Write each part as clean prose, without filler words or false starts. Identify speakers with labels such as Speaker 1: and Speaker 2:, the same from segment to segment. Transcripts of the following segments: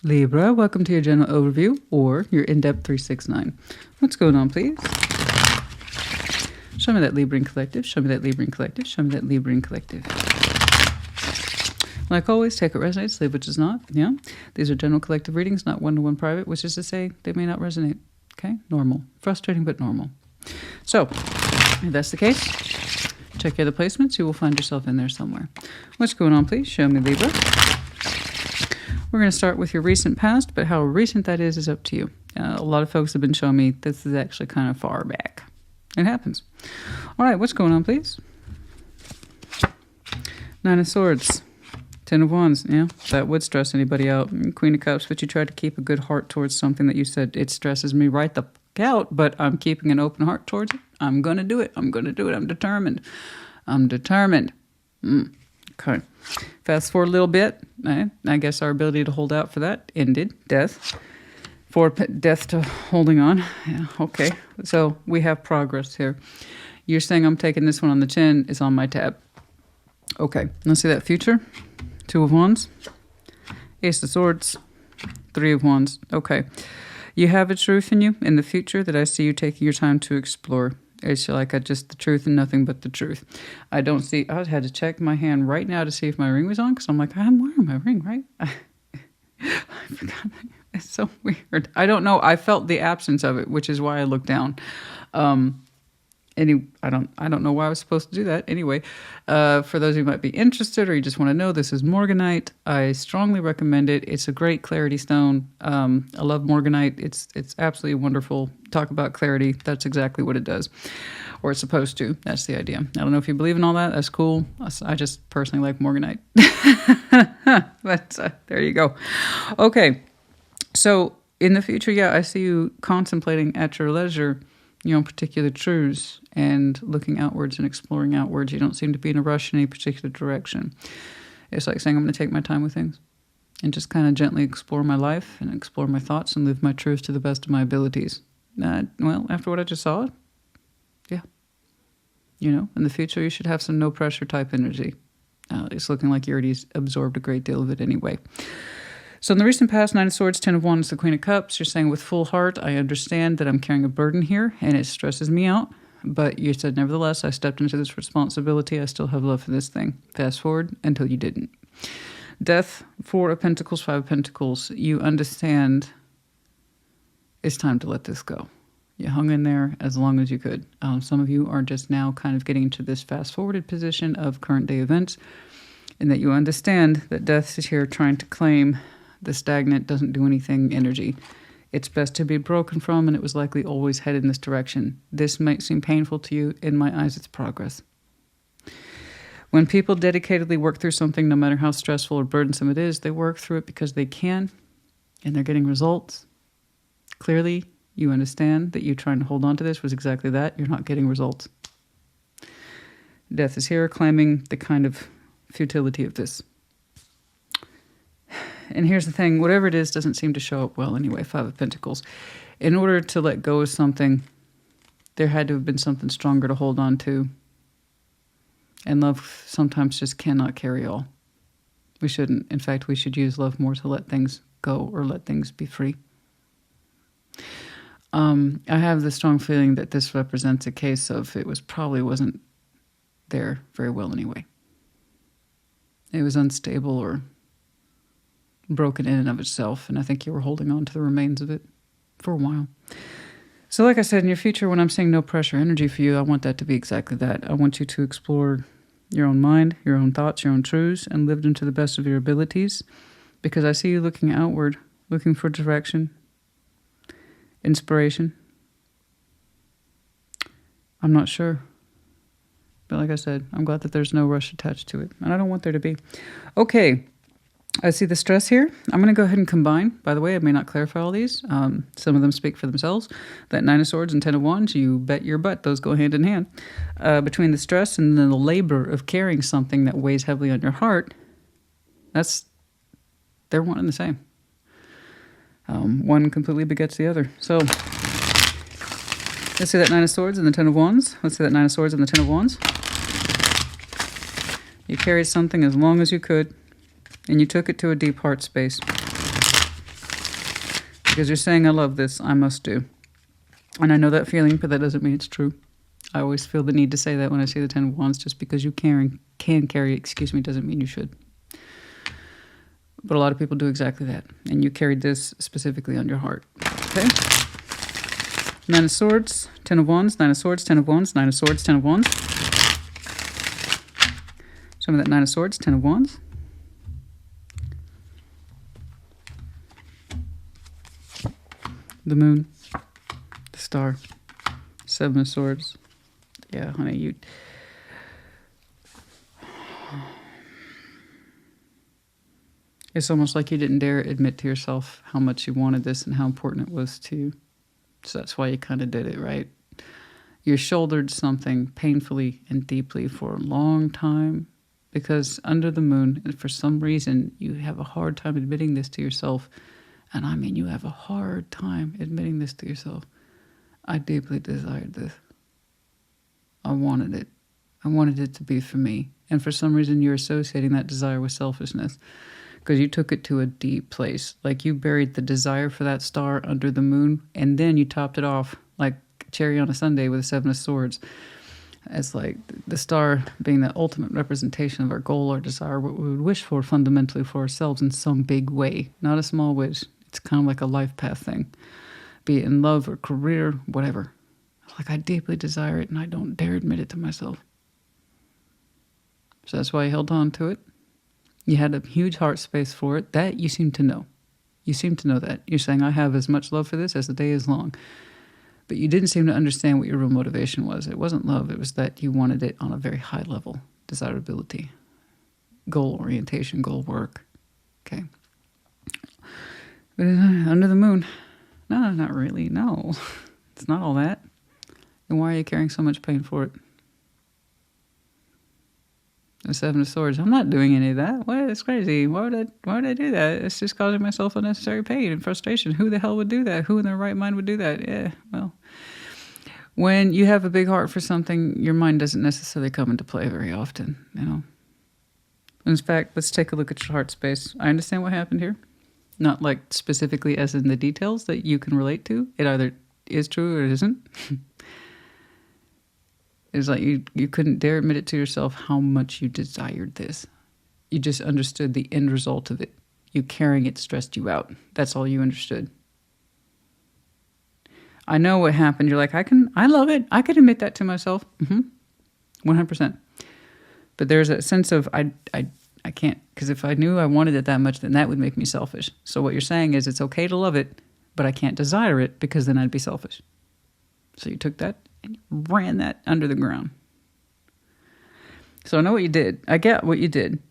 Speaker 1: Libra, welcome to your general overview or your in-depth 369. What's going on, please? Show me that Libra collective. Show me that Libra collective. Show me that Libra collective. Like always, take what resonates, leave what does not. Yeah, these are general collective readings, not one-to-one private, which is to say they may not resonate. Okay, normal, frustrating but normal. So, if that's the case, check your other placements. You will find yourself in there somewhere. What's going on, please? Show me Libra. We're going to start with your recent past, but how recent that is up to you. A lot of folks have been showing me this is actually kind of far back. It happens. All right, what's going on, please? Nine of Swords. 10 of Wands. Yeah, that would stress anybody out. Queen of Cups, but you try to keep a good heart towards something that you said, it stresses me right the fuck out, but I'm keeping an open heart towards it. I'm going to do it. I'm going to do it. I'm determined. I'm determined. Okay. Fast forward a little bit. I guess our ability to hold out for that ended. Death. Death to holding on. Yeah, okay. So we have progress here. You're saying I'm taking this one on the chin. It's on my tab. Okay. Let's see that future. 2 of Wands. Ace of Swords. 3 of Wands. Okay. You have a truth in you in the future that I see you taking your time to explore. It's like just the truth and nothing but the truth. I don't see... I had to check my hand right now to see if my ring was on, because I'm like, I'm wearing my ring, right? I forgot. It's so weird. I don't know. I felt the absence of it, which is why I looked down. I don't know why I was supposed to do that. Anyway, for those who might be interested or you just want to know, this is Morganite. I strongly recommend it. It's a great clarity stone. I love Morganite. It's absolutely wonderful. Talk about clarity. That's exactly what it does. Or it's supposed to. That's the idea. I don't know if you believe in all that. That's cool. I just personally like Morganite. But there you go. Okay. So in the future, yeah, I see you contemplating at your leisure, particular truths and looking outwards and exploring outwards. You don't seem to be in a rush in any particular direction. It's like saying I'm going to take my time with things and just kind of gently explore my life and explore my thoughts and live my truth to the best of my abilities. Well, after what I just saw, yeah. In the future, you should have some no pressure type energy. It's looking like you already absorbed a great deal of it anyway. So in the recent past, 9 of Swords, 10 of Wands, the Queen of Cups, you're saying with full heart, I understand that I'm carrying a burden here and it stresses me out. But you said, nevertheless, I stepped into this responsibility. I still have love for this thing. Fast forward until you didn't. Death, 4 of Pentacles, 5 of Pentacles. You understand it's time to let this go. You hung in there as long as you could. Some of you are just now kind of getting into this fast-forwarded position of current day events, and that you understand that death is here trying to claim the stagnant, doesn't do anything energy. It's best to be broken from, and it was likely always headed in this direction. This might seem painful to you. In my eyes, it's progress. When people dedicatedly work through something, no matter how stressful or burdensome it is, they work through it because they can, and they're getting results. Clearly, you understand that you trying to hold on to this was exactly that. You're not getting results. Death is here claiming the kind of futility of this. And here's the thing, whatever it is doesn't seem to show up well anyway, 5 of Pentacles. In order to let go of something, there had to have been something stronger to hold on to. And love sometimes just cannot carry all. We shouldn't. In fact, we should use love more to let things go or let things be free. I have the strong feeling that this represents a case of probably wasn't there very well anyway. It was unstable or broken in and of itself, and I think you were holding on to the remains of it for a while. So like I said, in your future, when I'm saying no pressure energy for you, I want that to be exactly that. I want you to explore your own mind, your own thoughts, your own truths, and live them to the best of your abilities, because I see you looking outward, looking for direction, inspiration. I'm not sure. But like I said, I'm glad that there's no rush attached to it. And I don't want there to be. Okay. I see the stress here. I'm going to go ahead and combine. By the way, I may not clarify all these. Some of them speak for themselves. That 9 of Swords and 10 of Wands, you bet your butt those go hand in hand. Between the stress and then the labor of carrying something that weighs heavily on your heart, they're one and the same. One completely begets the other. So let's see that 9 of Swords and the 10 of Wands. Let's see that 9 of Swords and the 10 of Wands. You carried something as long as you could, and you took it to a deep heart space. Because you're saying, I love this, I must do. And I know that feeling, but that doesn't mean it's true. I always feel the need to say that when I see the Ten of Wands. Just because you can carry, doesn't mean you should. But a lot of people do exactly that. And you carried this specifically on your heart. Okay? Nine of Swords, Ten of Wands, Nine of Swords, Ten of Wands, Nine of Swords, Ten of Wands. Some of that Nine of Swords, Ten of Wands. The Moon, the Star, Seven of Swords. Yeah, honey, you... It's almost like you didn't dare admit to yourself how much you wanted this and how important it was to you. So that's why you kind of did it, right? You shouldered something painfully and deeply for a long time because under the moon, and for some reason, you have a hard time admitting this to yourself. And I mean, you have a hard time admitting this to yourself. I deeply desired this. I wanted it. I wanted it to be for me. And for some reason, you're associating that desire with selfishness because you took it to a deep place. Like you buried the desire for that star under the moon, and then you topped it off like cherry on a sundae with a Seven of Swords. It's like the star being the ultimate representation of our goal or desire, what we would wish for fundamentally for ourselves in some big way, not a small wish. It's kind of like a life path thing, be it in love or career, whatever. Like I deeply desire it and I don't dare admit it to myself. So that's why you held on to it. You had a huge heart space for it. That you seem to know. You seem to know that. You're saying, I have as much love for this as the day is long. But you didn't seem to understand what your real motivation was. It wasn't love. It was that you wanted it on a very high level. Desirability. Goal orientation. Goal work. Okay. But under the moon. No, not really. No. It's not all that. Then why are you carrying so much pain for it? The Seven of Swords. I'm not doing any of that. What? It's crazy. Why would I do that? It's just causing myself unnecessary pain and frustration. Who the hell would do that? Who in their right mind would do that? Yeah, well, when you have a big heart for something, your mind doesn't necessarily come into play very often, you know. In fact, let's take a look at your heart space. I understand what happened here. Not like specifically as in the details that you can relate to. It either is true or it isn't. It's like you couldn't dare admit it to yourself how much you desired this. You just understood the end result of it. You carrying it stressed you out. That's all you understood. I know what happened. You're like, I love it. I can admit that to myself. 100%. But there's a sense of, I can't, because if I knew I wanted it that much, then that would make me selfish. So what you're saying is it's okay to love it, but I can't desire it because then I'd be selfish. So you took that and you ran that under the ground. So I know what you did. I get what you did.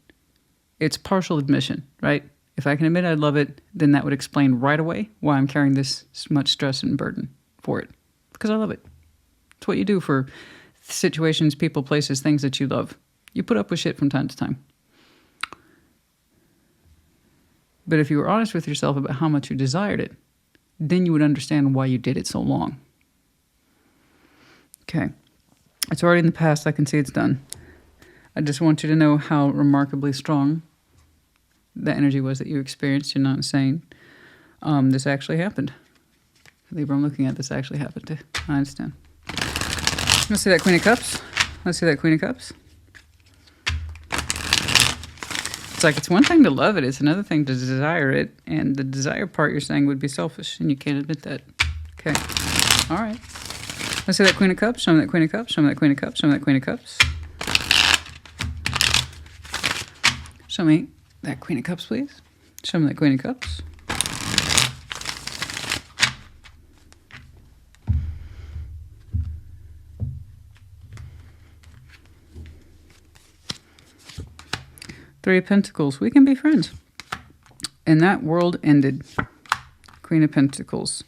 Speaker 1: It's partial admission, right? If I can admit I love it, then that would explain right away why I'm carrying this much stress and burden for it. Because I love it. It's what you do for situations, people, places, things that you love. You put up with shit from time to time. But if you were honest with yourself about how much you desired it, then you would understand why you did it so long. Okay. It's already in the past. I can see it's done. I just want you to know how remarkably strong the energy was that you experienced. You're not insane. This actually happened. Libra, I'm looking at this actually happened too. I understand. Let's see that Queen of Cups. Let's see that Queen of Cups. It's like it's one thing to love it. It's another thing to desire it. And the desire part you're saying would be selfish. And you can't admit that. Okay. All right. Let's see that Queen of Cups. Show me that Queen of Cups. Show me that Queen of Cups. Show me that Queen of Cups. Show me that Queen of Cups, please. Show me that Queen of Cups. Three of Pentacles. We can be friends. And that world ended. Queen of Pentacles.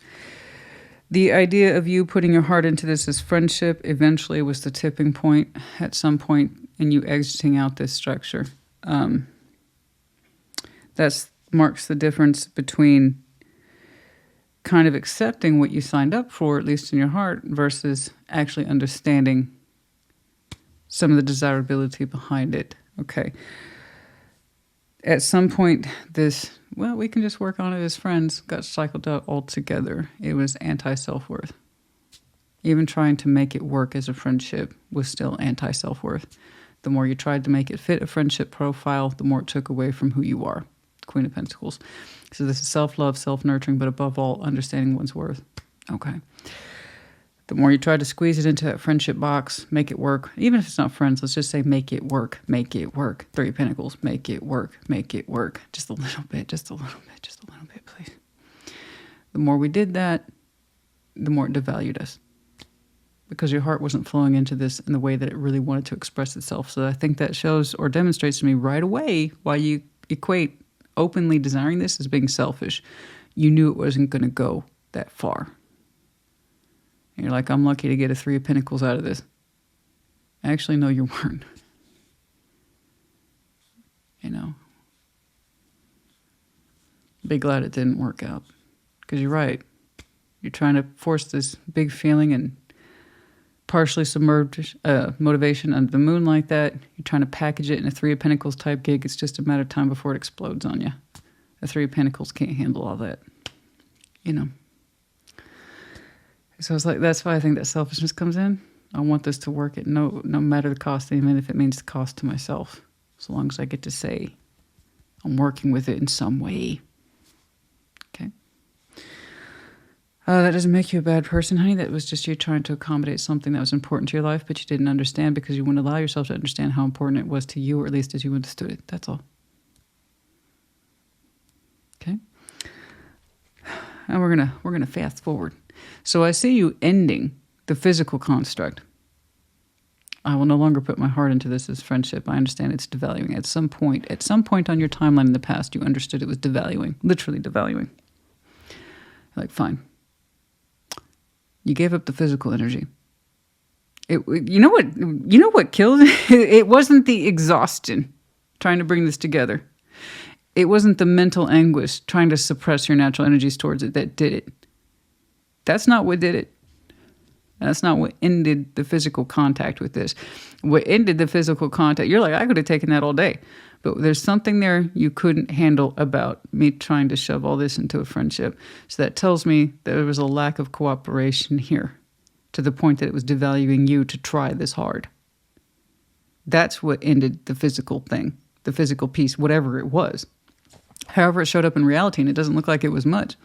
Speaker 1: The idea of you putting your heart into this as friendship eventually was the tipping point at some point in you exiting out this structure. That marks the difference between kind of accepting what you signed up for, at least in your heart, versus actually understanding some of the desirability behind it. Okay. At some point, this, well, we can just work on it as friends, got cycled out altogether. It was anti-self-worth. Even trying to make it work as a friendship was still anti-self-worth. The more you tried to make it fit a friendship profile, the more it took away from who you are. Queen of Pentacles. So this is self-love, self-nurturing, but above all, understanding one's worth. Okay. The more you try to squeeze it into that friendship box, make it work. Even if it's not friends, let's just say make it work. Make it work. 3 of Pentacles. Make it work. Make it work. Just a little bit. Just a little bit. Just a little bit, please. The more we did that, the more it devalued us. Because your heart wasn't flowing into this in the way that it really wanted to express itself. So I think that shows or demonstrates to me right away why you equate openly desiring this as being selfish. You knew it wasn't going to go that far. And you're like, I'm lucky to get a 3 of Pentacles out of this. Actually, no, you weren't. You know. Be glad it didn't work out. Because you're right. You're trying to force this big feeling and partially submerged motivation under the moon like that. You're trying to package it in a 3 of Pentacles type gig. It's just a matter of time before it explodes on you. A 3 of Pentacles can't handle all that. You know. So it's like, that's why I think that selfishness comes in. I want this to work at no matter the cost, even if it means the cost to myself. As long as I get to say, I'm working with it in some way. Okay. That doesn't make you a bad person, honey. That was just you trying to accommodate something that was important to your life, but you didn't understand because you wouldn't allow yourself to understand how important it was to you, or at least as you understood it. That's all. Okay. And we're gonna fast forward. So I see you ending the physical construct. I will no longer put my heart into this as friendship. I understand it's devaluing. At some point on your timeline in the past, you understood it was devaluing, literally devaluing. Like, fine. You gave up the physical energy. You know what killed it? It wasn't the exhaustion trying to bring this together. It wasn't the mental anguish trying to suppress your natural energies towards it that did it. That's not what did it. That's not what ended the physical contact with this. What ended the physical contact, you're like, I could have taken that all day. But there's something there you couldn't handle about me trying to shove all this into a friendship. So that tells me that there was a lack of cooperation here, to the point that it was devaluing you to try this hard. That's what ended the physical thing, the physical piece, whatever it was. However it showed up in reality, and it doesn't look like it was much.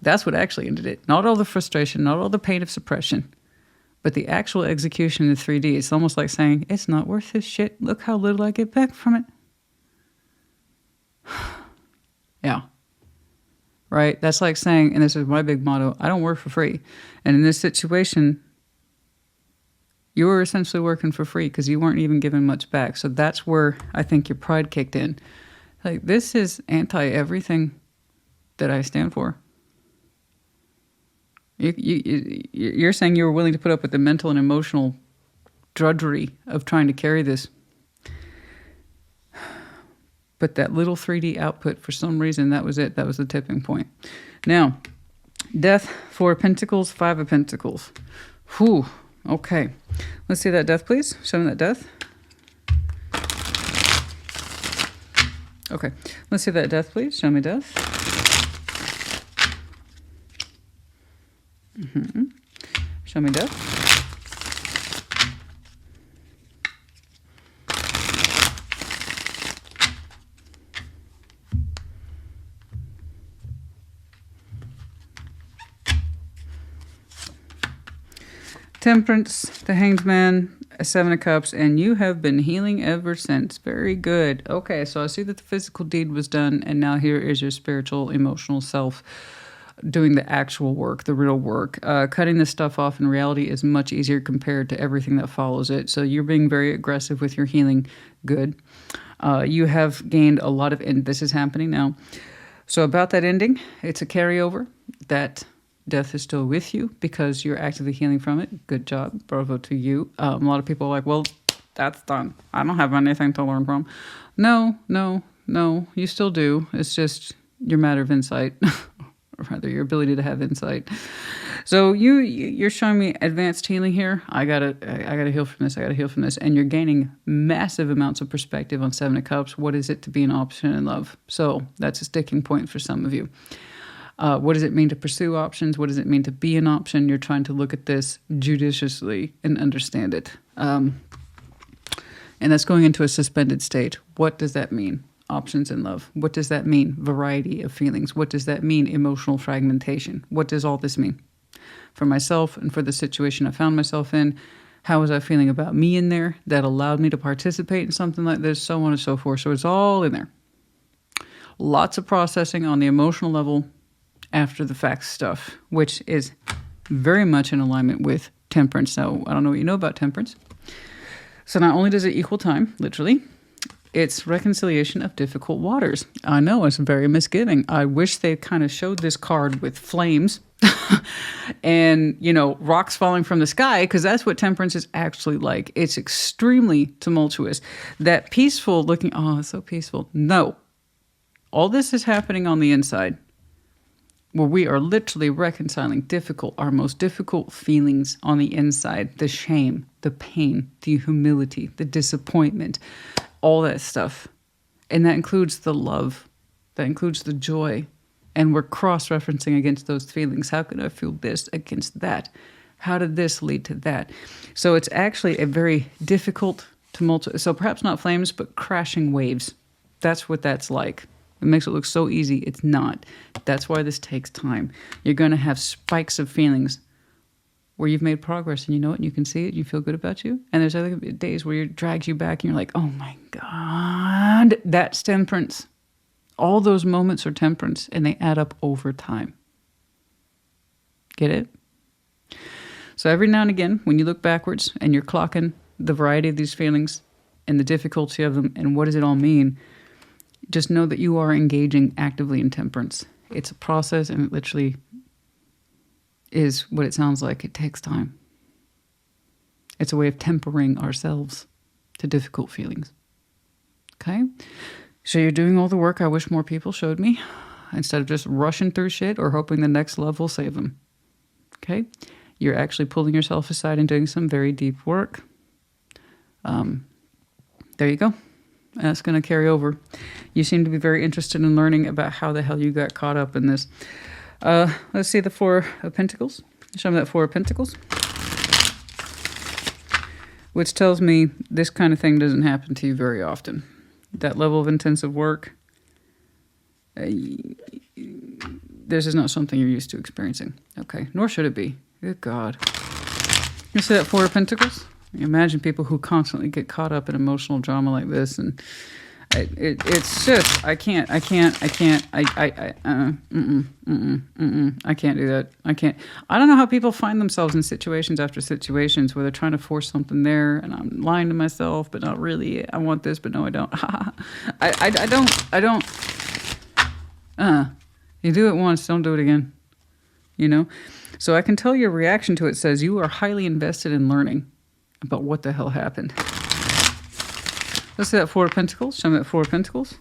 Speaker 1: That's what actually ended it. Not all the frustration, not all the pain of suppression, but the actual execution in 3D. It's almost like saying, it's not worth this shit. Look how little I get back from it. Yeah. Right? That's like saying, and this is my big motto, I don't work for free. And in this situation, you were essentially working for free because you weren't even given much back. So that's where I think your pride kicked in. Like, this is anti-everything that I stand for. You're saying you were willing to put up with the mental and emotional drudgery of trying to carry this. But that little 3D output, for some reason, that was it. That was the tipping point. Now, Death, 4 of Pentacles, 5 of Pentacles. Whew. Okay. Let's see that Death, please. Show me that Death. Okay. Let's see that Death, please. Show me Death. Mm-hmm. Show me Death. Temperance, the Hanged Man, a 7 of Cups, and you have been healing ever since. Very good. Okay, so I see that the physical deed was done, and now here is your spiritual, emotional self doing the actual work, the real work. Cutting this stuff off in reality is much easier compared to everything that follows it. So you're being very aggressive with your healing. Good. You have gained a lot of, and this is happening now. So about that ending, it's a carryover. That Death is still with you because you're actively healing from it. Good job. Bravo to you. A lot of people are like, well, that's done. I don't have anything to learn from. No, you still do. It's just your matter of insight. Or rather, your ability to have insight. So you're showing me advanced healing here. I gotta heal from this. I gotta heal from this. And you're gaining massive amounts of perspective on Seven of Cups. What is it to be an option in love? So that's a sticking point for some of you. What does it mean to pursue options? What does it mean to be an option? You're trying to look at this judiciously and understand it. And that's going into a suspended state. What does that mean? Options in love. What does that mean? Variety of feelings. What does that mean? Emotional fragmentation. What does all this mean? For myself and for the situation I found myself in, how was I feeling about me in there that allowed me to participate in something like this, so on and so forth. So it's all in there. Lots of processing on the emotional level after the fact stuff, which is very much in alignment with temperance. Now, I don't know what you know about temperance. So not only does it equal time, literally, it's reconciliation of difficult waters. I know, it's very misgiving. I wish they kind of showed this card with flames and, rocks falling from the sky, because that's what temperance is actually like. It's extremely tumultuous. That peaceful looking, oh, it's so peaceful. No. All this is happening on the inside, where we are literally reconciling our most difficult feelings on the inside. The shame, the pain, the humility, the disappointment, all that stuff. And that includes the love. That includes the joy. And we're cross-referencing against those feelings. How could I feel this against that? How did this lead to that? So it's actually a very difficult, tumultuous, so perhaps not flames, but crashing waves. That's what that's like. It makes it look so easy. It's not. That's why this takes time. You're going to have spikes of feelings where you've made progress and you know it and you can see it. You feel good about you. And there's other days where it drags you back and you're like, oh my God, that's temperance. All those moments are temperance and they add up over time. Get it? So every now and again, when you look backwards and you're clocking the variety of these feelings and the difficulty of them and what does it all mean, just know that you are engaging actively in temperance. It's a process, and it literally is what it sounds like. It takes time. It's a way of tempering ourselves to difficult feelings. Okay? So you're doing all the work I wish more people showed me, instead of just rushing through shit or hoping the next love will save them. Okay? You're actually pulling yourself aside and doing some very deep work. There you go. That's going to carry over. You seem to be very interested in learning about how the hell you got caught up in this. Let's see the Four of Pentacles. Show me that Four of Pentacles. Which tells me this kind of thing doesn't happen to you very often. That level of intensive work, this is not something you're used to experiencing. Okay, nor should it be. Good God. You see that Four of Pentacles? Imagine people who constantly get caught up in emotional drama like this, and it's just I can't do that. I can't. I don't know how people find themselves in situations after situations where they're trying to force something there, and I'm lying to myself, but not really. I want this, but no, I don't. I don't. You do it once, don't do it again. So I can tell your reaction to it says you are highly invested in learning about what the hell happened. Let's see that Four of Pentacles. Show me that Four of Pentacles.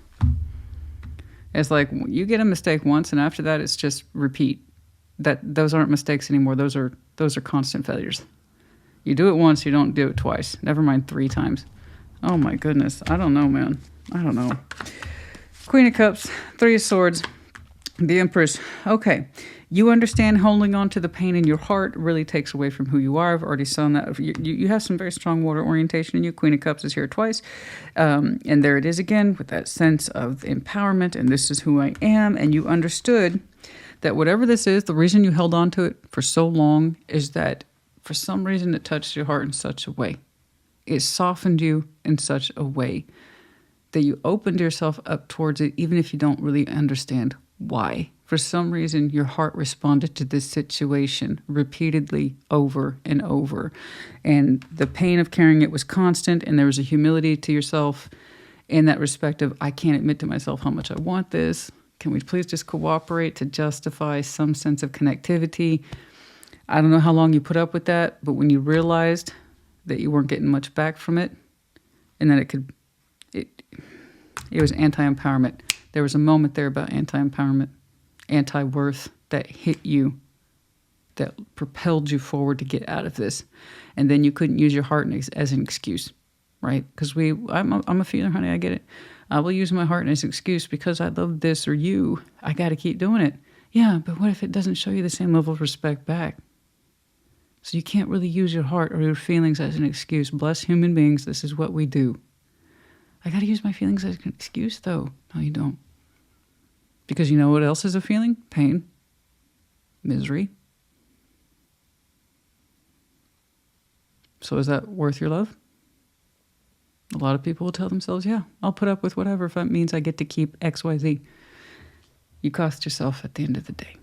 Speaker 1: It's like you get a mistake once, and after that, it's just repeat. Those aren't mistakes anymore. Those are constant failures. You do it once, you don't do it twice. Never mind 3 times. Oh my goodness. I don't know, man. I don't know. Queen of Cups, Three of Swords, the Empress. Okay. You understand holding on to the pain in your heart really takes away from who you are. I've already shown that. You have some very strong water orientation in you. Queen of Cups is here twice. And there it is again with that sense of empowerment. And this is who I am. And you understood that whatever this is, the reason you held on to it for so long is that for some reason it touched your heart in such a way. It softened you in such a way that you opened yourself up towards it, even if you don't really understand why. For some reason, your heart responded to this situation repeatedly over and over. And the pain of carrying it was constant, and there was a humility to yourself in that respect of, I can't admit to myself how much I want this. Can we please just cooperate to justify some sense of connectivity? I don't know how long you put up with that, but when you realized that you weren't getting much back from it, and that it was anti-empowerment. There was a moment there about anti-empowerment. Anti-worth that hit you that propelled you forward to get out of this. And then you couldn't use your heart as an excuse, right? Because I'm a feeler, honey, I get it. I will use my heart as an excuse because I love this or you. I got to keep doing it. Yeah, but what if it doesn't show you the same level of respect back? So you can't really use your heart or your feelings as an excuse. Bless human beings, this is what we do. I got to use my feelings as an excuse, though. No, you don't. Because you know what else is a feeling? Pain. Misery. So is that worth your love? A lot of people will tell themselves, yeah, I'll put up with whatever if that means I get to keep X, Y, Z. You cost yourself at the end of the day.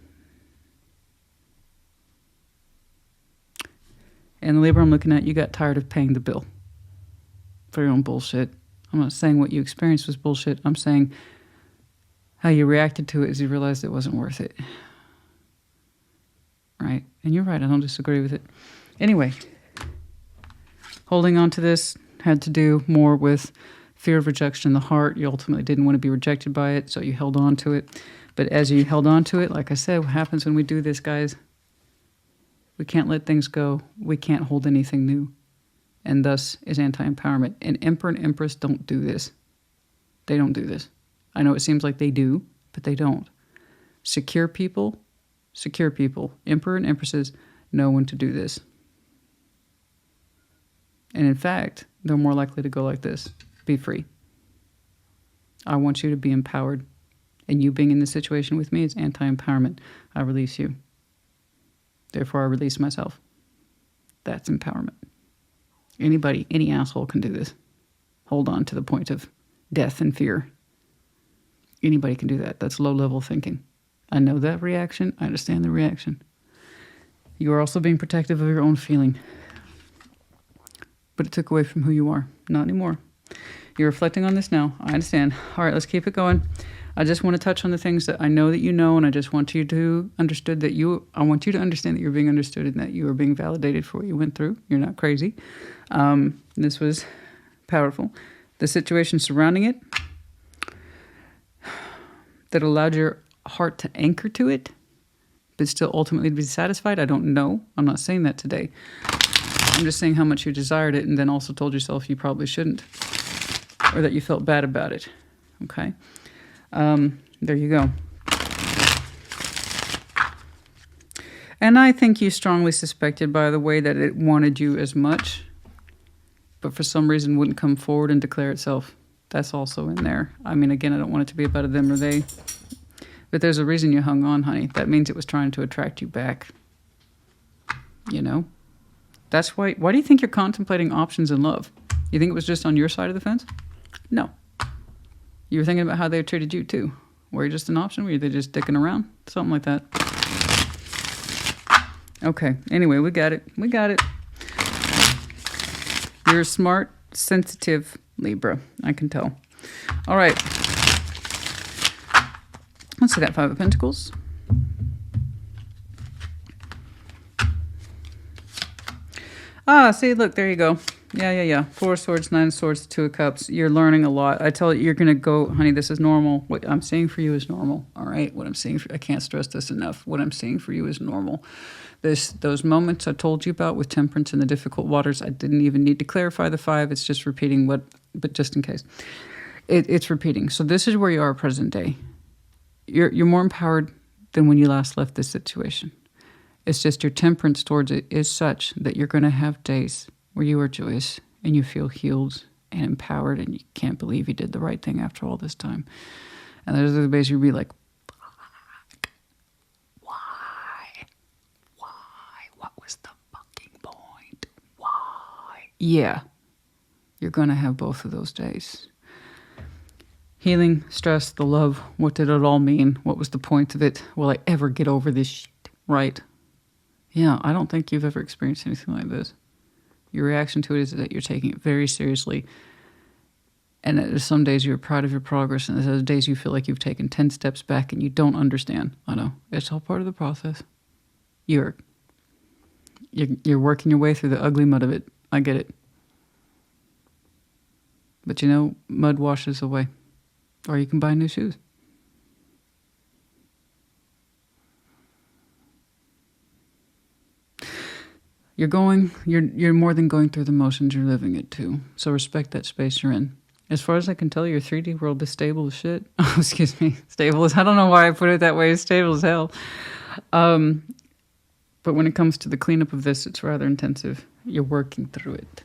Speaker 1: And the Libra I'm looking at, you got tired of paying the bill for your own bullshit. I'm not saying what you experienced was bullshit. I'm saying how you reacted to it as you realized it wasn't worth it. Right? And you're right, I don't disagree with it. Anyway, holding on to this had to do more with fear of rejection in the heart. You ultimately didn't want to be rejected by it, so you held on to it. But as you held on to it, like I said, what happens when we do this, guys? We can't let things go. We can't hold anything new. And thus is anti-empowerment. And Emperor and Empress don't do this. They don't do this. I know it seems like they do, but they don't. Secure people, Emperor and Empresses know when to do this. And in fact, they're more likely to go like this. Be free. I want you to be empowered. And you being in this situation with me is anti-empowerment. I release you. Therefore, I release myself. That's empowerment. Anybody, any asshole can do this. Hold on to the point of death and fear. Anybody can do that. That's low-level thinking. I know that reaction. I understand the reaction. You are also being protective of your own feeling. But it took away from who you are. Not anymore. You're reflecting on this now. I understand. All right, let's keep it going. I just want to touch on the things that I know that you know, and I just want you to understand that I want you to understand that you're being understood and that you are being validated for what you went through. You're not crazy. This was powerful. The situation surrounding it that allowed your heart to anchor to it, but still ultimately to be satisfied, I don't know. I'm not saying that today. I'm just saying how much you desired it and then also told yourself you probably shouldn't, or that you felt bad about it. Okay? There you go. And I think you strongly suspected, by the way, that it wanted you as much, but for some reason wouldn't come forward and declare itself. That's also in there. I mean, again, I don't want it to be about a them or they, but there's a reason you hung on, honey. That means it was trying to attract you back. You know? That's why do you think you're contemplating options in love? You think it was just on your side of the fence? No. You were thinking about how they treated you too. Were you just an option? Were they just dicking around? Something like that. Okay. Anyway, we got it. We got it. You're a smart, sensitive Libra. I can tell. All right. Let's see that Five of Pentacles. See, look, there you go. Yeah. Four of Swords, Nine of Swords, Two of Cups. You're learning a lot. I tell you, you're going to go, honey, this is normal. What I'm seeing for you is normal, all right? What I'm seeing I can't stress this enough. What I'm seeing for you is normal. Those moments I told you about with Temperance and the difficult waters, I didn't even need to clarify the five. It's just repeating but just in case. It's repeating. So this is where you are present day. You're more empowered than when you last left this situation. It's just your temperance towards it is such that you're going to have days where you are joyous and you feel healed and empowered and you can't believe you did the right thing after all this time. And there's other days you'll be like, why? What was the fucking point? Why? Yeah, you're going to have both of those days. Healing, stress, the love, what did it all mean? What was the point of it? Will I ever get over this shit? Right? Yeah, I don't think you've ever experienced anything like this. Your reaction to it is that you're taking it very seriously. And there's some days you're proud of your progress, and there's days you feel like you've taken 10 steps back and you don't understand. I know. It's all part of the process. You're working your way through the ugly mud of it. I get it. But you know, mud washes away. Or you can buy new shoes. You're more than going through the motions, you're living it too. So respect that space you're in. As far as I can tell, your 3D world is stable as shit. Oh, excuse me. Stable as, I don't know why I put it that way. It's stable as hell. But when it comes to the cleanup of this, it's rather intensive. You're working through it.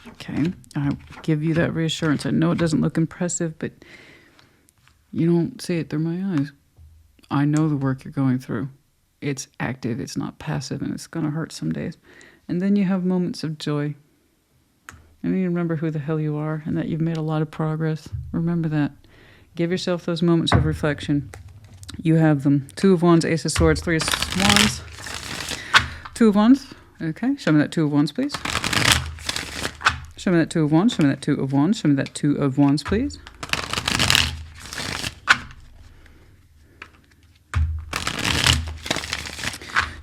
Speaker 1: Okay. I give you that reassurance. I know it doesn't look impressive, but you don't see it through my eyes. I know the work you're going through. It's active. It's not passive, and it's going to hurt some days. And then you have moments of joy. And you remember who the hell you are and that you've made a lot of progress. Remember that. Give yourself those moments of reflection. You have them. 2 of Wands, Ace of Swords, 3 of Wands. 2 of Wands. Okay, show me that 2 of Wands, please. Show me that 2 of Wands. Show me that 2 of Wands. Show me that 2 of Wands, please.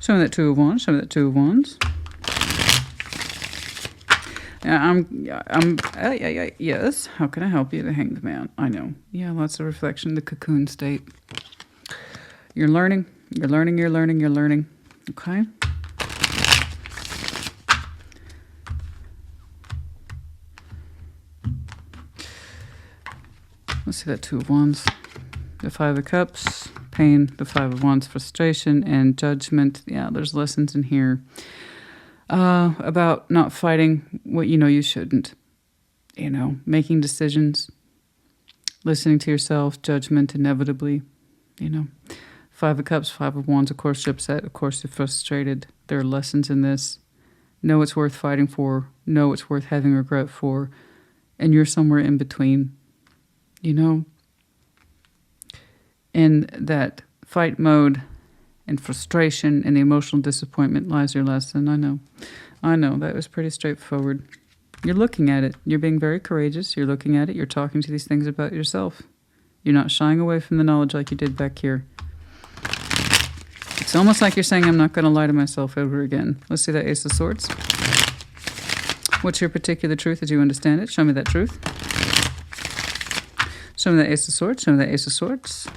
Speaker 1: Show me that 2 of Wands. Show me that 2 of Wands. Yes. How can I help you? The Hanged Man. I know. Yeah, lots of reflection. The cocoon state. You're learning. You're learning. You're learning. You're learning. Okay. Let's see that 2 of Wands. The 5 of Cups. Pain. The 5 of Wands. Frustration and judgment. Yeah, there's lessons in here. About not fighting what you know you shouldn't. You know, making decisions, listening to yourself, judgment inevitably. You know, 5 of Cups, 5 of Wands, of course you're upset, of course you're frustrated. There are lessons in this. Know it's worth fighting for, know it's worth having regret for, and you're somewhere in between. You know, in that fight mode and frustration and the emotional disappointment lies your lesson. I know, that was pretty straightforward. You're looking at it. You're being very courageous. You're looking at it. You're talking to these things about yourself. You're not shying away from the knowledge like you did back here. It's almost like you're saying, I'm not going to lie to myself ever again. Let's see that Ace of Swords. What's your particular truth as you understand it? Show me that truth. Show me that Ace of Swords. Show me that Ace of Swords.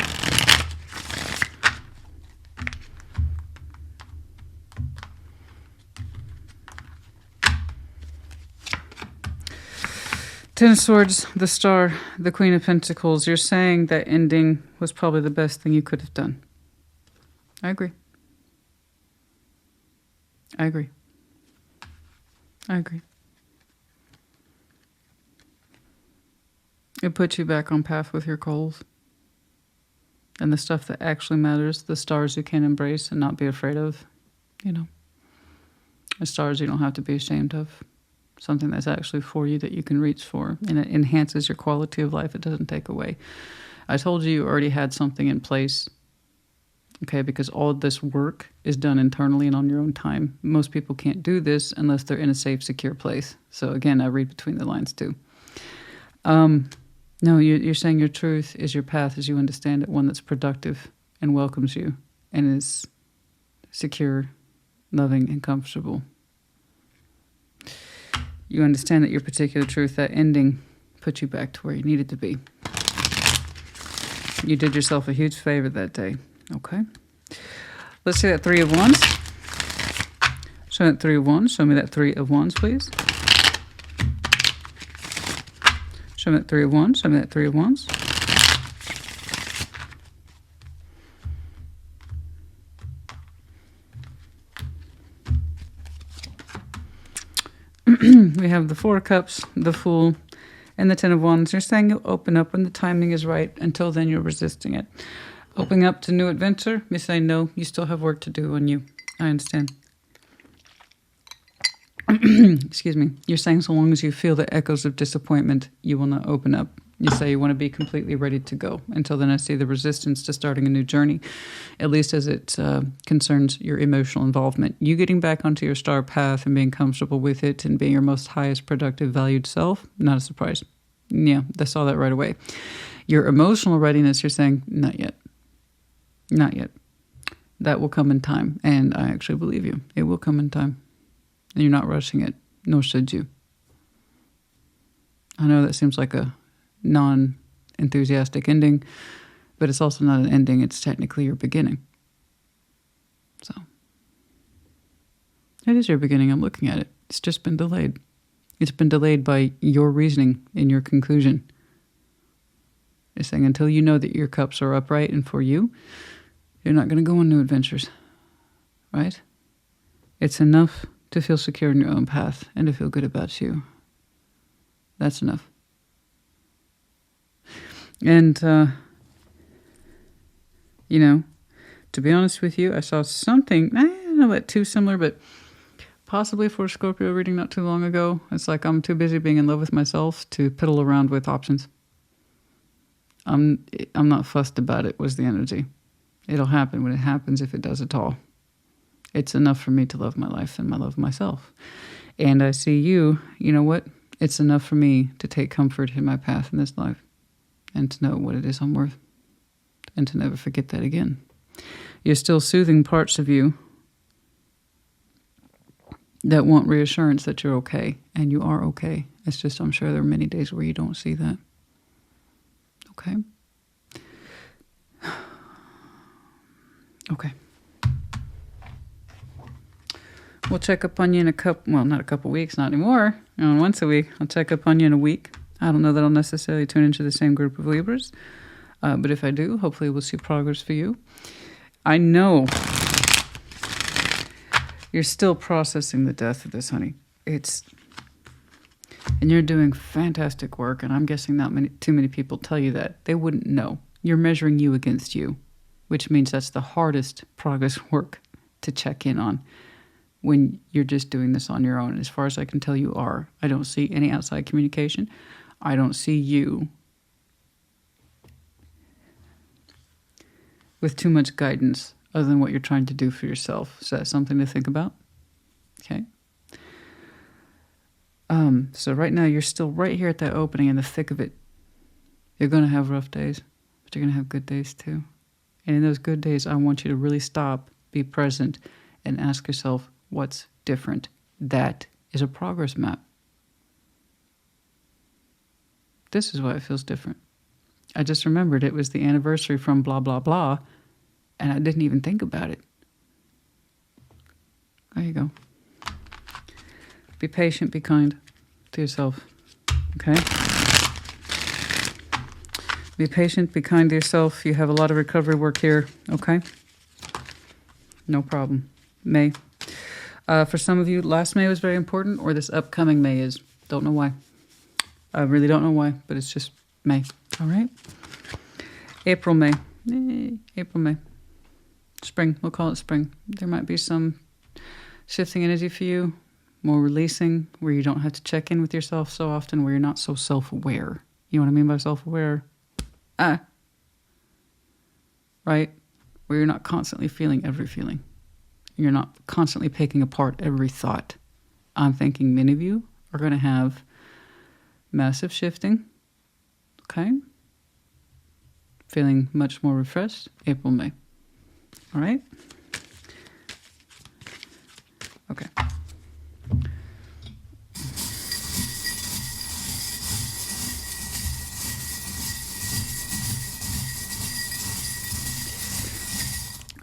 Speaker 1: Ten of Swords, the Star, the Queen of Pentacles. You're saying that ending was probably the best thing you could have done. I agree. I agree. I agree. It puts you back on path with your goals. And the stuff that actually matters, the stars you can embrace and not be afraid of. You know. The stars you don't have to be ashamed of. Something that's actually for you that you can reach for. And it enhances your quality of life. It doesn't take away. I told you already had something in place. Okay, because all of this work is done internally and on your own time. Most people can't do this unless they're in a safe, secure place. So again, I read between the lines too. No, you're saying your truth is your path as you understand it. One that's productive and welcomes you and is secure, loving, and comfortable. You understand that your particular truth, that ending, put you back to where you needed to be. You did yourself a huge favor that day. Okay. Let's see that 3 of Wands. Show me that 3 of Wands. Show me that 3 of Wands, please. Show me that 3 of Wands. Show me that 3 of Wands. We have the 4 of Cups, the Fool, and the 10 of Wands. You're saying you'll open up when the timing is right. Until then, you're resisting it. Opening up to new adventure, you say no, you still have work to do on you. I understand. Excuse me. You're saying so long as you feel the echoes of disappointment, you will not open up. You say you want to be completely ready to go. Until then, I see the resistance to starting a new journey, at least as it concerns your emotional involvement. You getting back onto your star path and being comfortable with it and being your most highest productive valued self, not a surprise. Yeah, I saw that right away. Your emotional readiness, you're saying, not yet. Not yet. That will come in time, and I actually believe you. It will come in time. And you're not rushing it, nor should you. I know that seems like a non-enthusiastic ending, but it's also not an ending. It's technically your beginning. So, It is your beginning. I'm looking at it. It's just been delayed. It's been delayed by your reasoning in your conclusion. It's saying until you know that your cups are upright and for you, you're not going to go on new adventures. Right? It's enough to feel secure in your own path and to feel good about you. That's enough. And, you know, to be honest with you, I saw something, I don't know about too similar, but possibly for a Scorpio reading not too long ago. It's like I'm too busy being in love with myself to piddle around with options. I'm not fussed about it, was the energy. It'll happen when it happens, if it does at all. It's enough for me to love my life and I love myself. And I see you, you know what? It's enough for me to take comfort in my path in this life and to know what it is I'm worth and to never forget that again. You're still soothing parts of you that want reassurance that you're okay, and you are okay. It's just, I'm sure there are many days where you don't see that. Okay? Okay. We'll check up on you in not a couple weeks, not anymore. Once a week. I'll check up on you in a week. I don't know that I'll necessarily tune into the same group of Libras, but if I do, hopefully we'll see progress for you. I know you're still processing the death of this, honey. And you're doing fantastic work, and I'm guessing not too many people tell you that. They wouldn't know. You're measuring you against you, which means that's the hardest progress work to check in on when you're just doing this on your own. As far as I can tell, you are. I don't see any outside communication. I don't see you with too much guidance other than what you're trying to do for yourself. So that's something to think about. Okay. So right now you're still right here at that opening in the thick of it. You're going to have rough days, but you're going to have good days too. And in those good days, I want you to really stop, be present, and ask yourself, what's different? That is a progress map. This is why it feels different. I just remembered it was the anniversary from blah, blah, blah, and I didn't even think about it. There you go. Be patient, be kind to yourself, okay? Be patient, be kind to yourself. You have a lot of recovery work here, okay? No problem. May. For some of you, last May was very important, or this upcoming May is. Don't know why. I really don't know why, but it's just May, all right? April, May. April, May. Spring, we'll call it spring. There might be some shifting energy for you, more releasing, where you don't have to check in with yourself so often, where you're not so self-aware. You know what I mean by self-aware? Right? Where you're not constantly feeling every feeling. You're not constantly picking apart every thought. I'm thinking many of you are going to have massive shifting. Okay? Feeling much more refreshed. April, May. All right? Okay.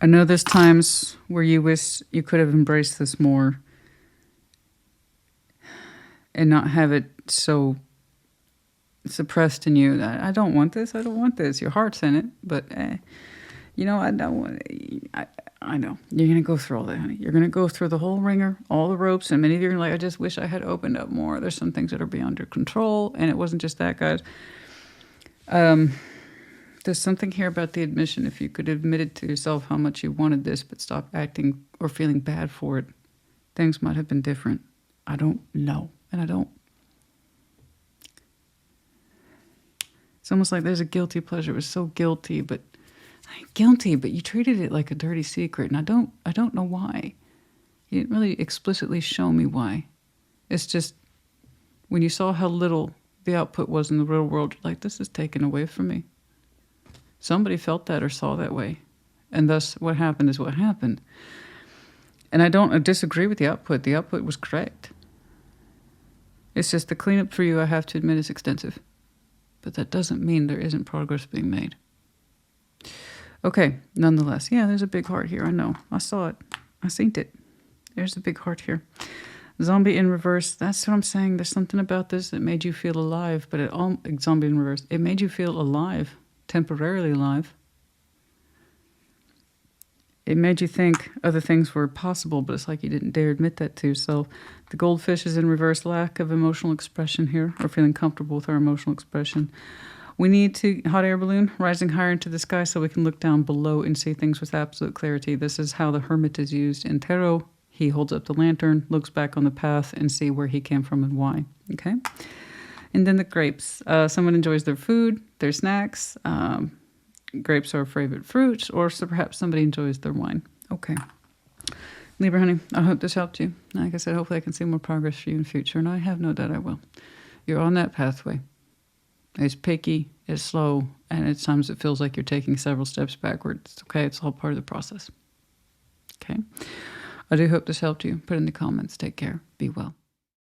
Speaker 1: I know there's times where you wish you could have embraced this more and not have it so suppressed in you that I don't want this, I don't want this. Your heart's in it, but you know, I don't want I know. You're going to go through all that, honey. You're going to go through the whole ringer, all the ropes, and many of you are like, I just wish I had opened up more. There's some things that are beyond your control, and it wasn't just that, guys. There's something here about the admission. If you could admit it to yourself how much you wanted this, but stop acting or feeling bad for it, things might have been different. I don't know, and I don't. It's almost like there's a guilty pleasure. It was so guilty, but you treated it like a dirty secret, and I don't know why. You didn't really explicitly show me why. It's just when you saw how little the output was in the real world, you're like, this is taken away from me. Somebody felt that or saw that way, and thus what happened is what happened. And I disagree with the output. The output was correct. It's just the cleanup for you, I have to admit, is extensive. But that doesn't mean there isn't progress being made. Okay, nonetheless. Yeah, there's a big heart here. I know. I saw it. I seen it. There's a big heart here. Zombie in reverse. That's what I'm saying. There's something about this that made you feel alive, but zombie in reverse. It made you feel alive, temporarily alive. It made you think other things were possible, but it's like you didn't dare admit that to yourself. The goldfish is in reverse, lack of emotional expression here, or feeling comfortable with our emotional expression. We need to, hot air balloon, rising higher into the sky so we can look down below and see things with absolute clarity. This is how the hermit is used in tarot. He holds up the lantern, looks back on the path, and see where he came from and why. Okay? And then the grapes. Someone enjoys their food, their snacks. Grapes are a favorite fruit, or so perhaps somebody enjoys their wine. Okay. Libra, honey, I hope this helped you. Like I said, hopefully I can see more progress for you in the future, and I have no doubt I will. You're on that pathway. It's picky, it's slow, and at times it feels like you're taking several steps backwards. Okay, it's all part of the process. Okay? I do hope this helped you. Put in the comments. Take care. Be well.